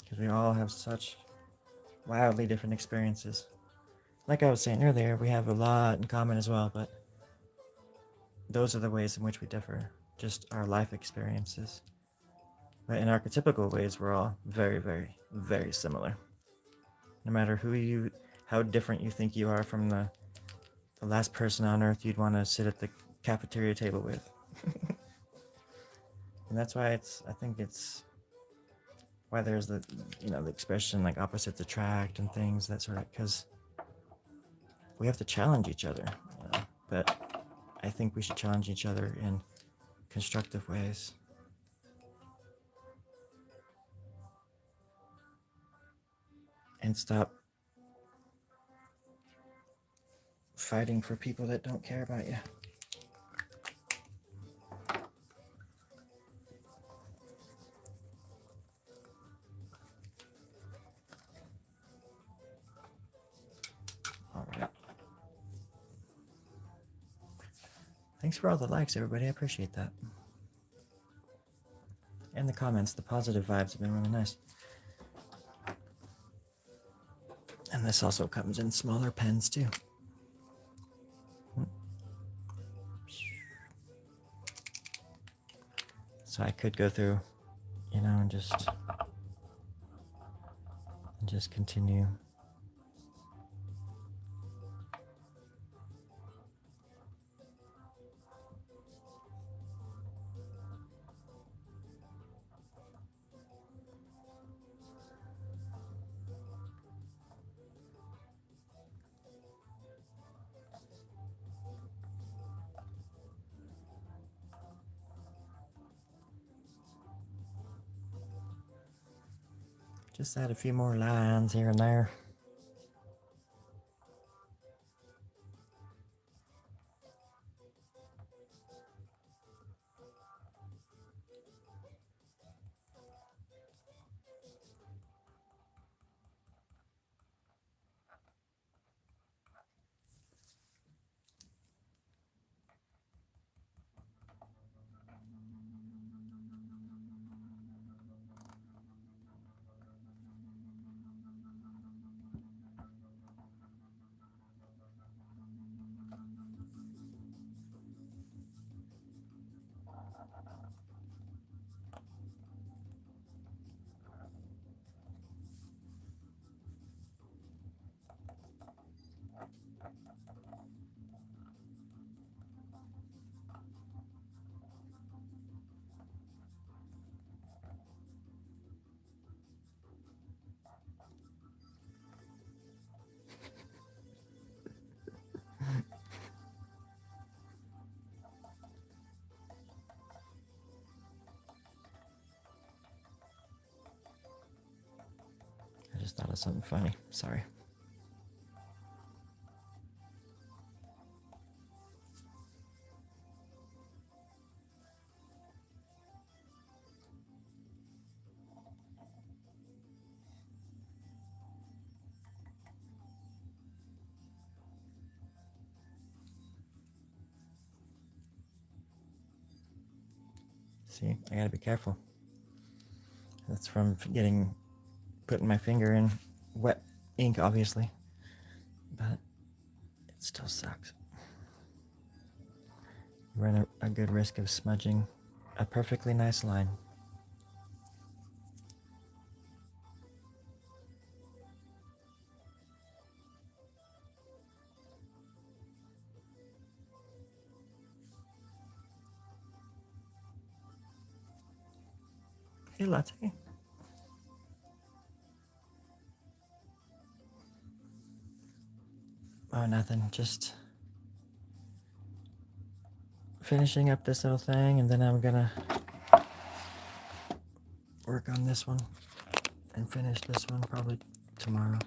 [SPEAKER 1] because we all have such wildly different experiences. Like I was saying earlier, we have a lot in common as well, but those are the ways in which we differ, just our life experiences. But in archetypical ways, we're all very, very, very similar. No matter how different you think you are from the last person on earth you'd want to sit at the cafeteria table with. And that's why I think it's why there's the expression like opposites attract and things, that sort of, because we have to challenge each other, but I think we should challenge each other in constructive ways. And stop fighting for people that don't care about you. All right. Thanks for all the likes, everybody. I appreciate that. And the comments, the positive vibes have been really nice. And this also comes in smaller pens too. So I could go through, and just continue. Just add a few more lines here and there. thought of something funny. Sorry. See, I gotta be careful. That's from putting my finger in wet ink, obviously. But it still sucks. You run a good risk of smudging a perfectly nice line. Hey, Latte. Oh, nothing. Just finishing up this little thing, and then I'm gonna work on this one and finish this one probably tomorrow.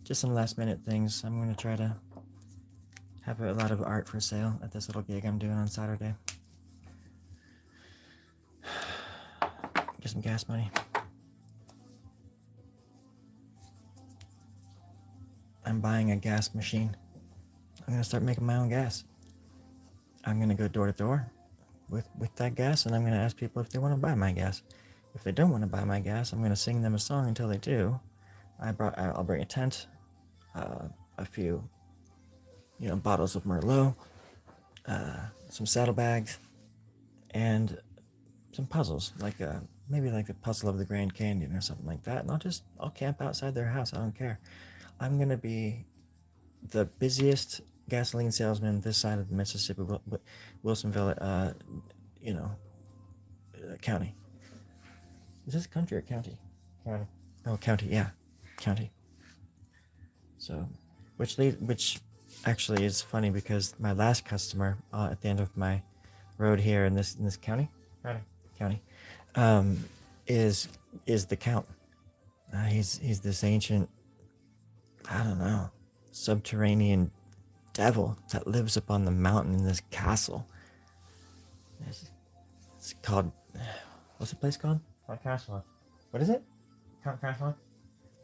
[SPEAKER 1] Just some last minute things. I'm gonna try to have a lot of art for sale at this little gig I'm doing on Saturday. Get some gas money. I'm buying a gas machine. I'm gonna start making my own gas. I'm gonna go door to door with that gas, and I'm gonna ask people if they want to buy my gas. If they don't want to buy my gas, I'm gonna sing them a song until they do. I'll bring a tent, a few, bottles of Merlot, some saddlebags, and some puzzles, like maybe like the puzzle of the Grand Canyon or something like that. And I'll camp outside their house. I don't care. I'm gonna be the busiest gasoline salesman this side of the Mississippi, Wilsonville, county. Is this country or county?
[SPEAKER 2] County.
[SPEAKER 1] Oh, county. Yeah, county. So, which actually is funny because my last customer at the end of my road here in this county, is the Count. He's this ancient, I don't know, subterranean devil that lives up on the mountain in this castle. It's called, what's the place called?
[SPEAKER 2] Count Castula.
[SPEAKER 1] What is it?
[SPEAKER 2] Count Castula?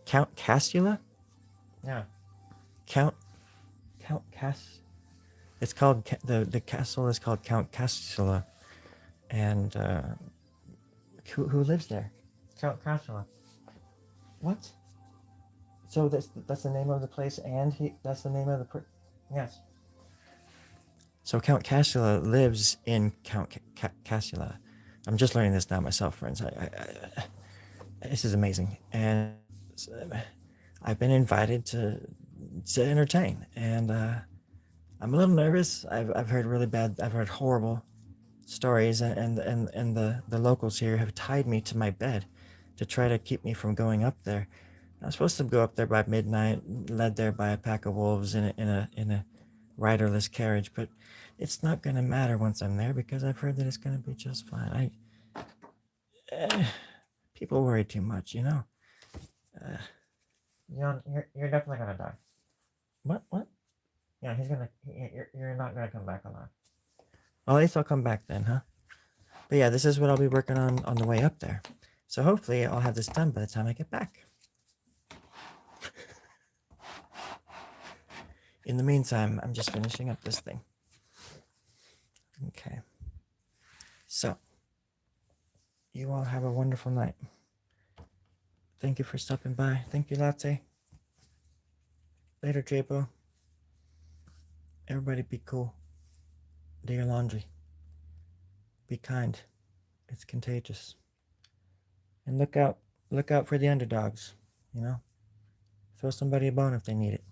[SPEAKER 1] Count Castula?
[SPEAKER 2] Yeah.
[SPEAKER 1] Count It's called, the castle is called Count Castula. And who lives there?
[SPEAKER 2] Count Castula.
[SPEAKER 1] What? So that's the name of the place, and that's the name of the
[SPEAKER 2] Yes.
[SPEAKER 1] So Count Castula lives in Count Castula. I'm just learning this now myself, friends. This is amazing, and I've been invited to entertain, and I'm a little nervous. I've heard horrible stories, and the locals here have tied me to my bed to try to keep me from going up there. I'm supposed to go up there by midnight, led there by a pack of wolves in a riderless carriage, but it's not gonna matter once I'm there because I've heard that it's gonna be just fine. People worry too much,
[SPEAKER 2] You're definitely gonna die.
[SPEAKER 1] What?
[SPEAKER 2] Yeah, you're not gonna come back alive.
[SPEAKER 1] Well, at least I'll come back then, huh? But yeah, this is what I'll be working on the way up there. So hopefully I'll have this done by the time I get back. In the meantime, I'm just finishing up this thing. Okay. So, you all have a wonderful night. Thank you for stopping by. Thank you, Latte. Later, Japo. Everybody be cool. Do your laundry. Be kind. It's contagious. And look out for the underdogs, Throw somebody a bone if they need it.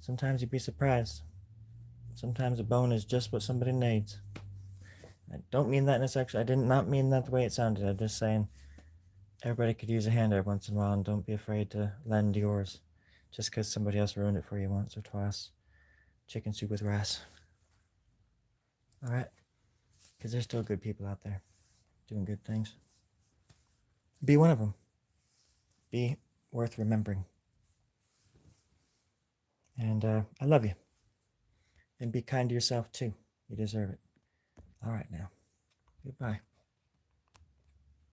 [SPEAKER 1] Sometimes you'd be surprised. Sometimes a bone is just what somebody needs. I don't mean that in a sexual... I did not mean that the way it sounded. I'm just saying everybody could use a hand every once in a while, and don't be afraid to lend yours just because somebody else ruined it for you once or twice. Chicken soup with rice. All right? Because there's still good people out there doing good things. Be one of them. Be worth remembering. And I love you. And be kind to yourself too. You deserve it. All right now. Goodbye.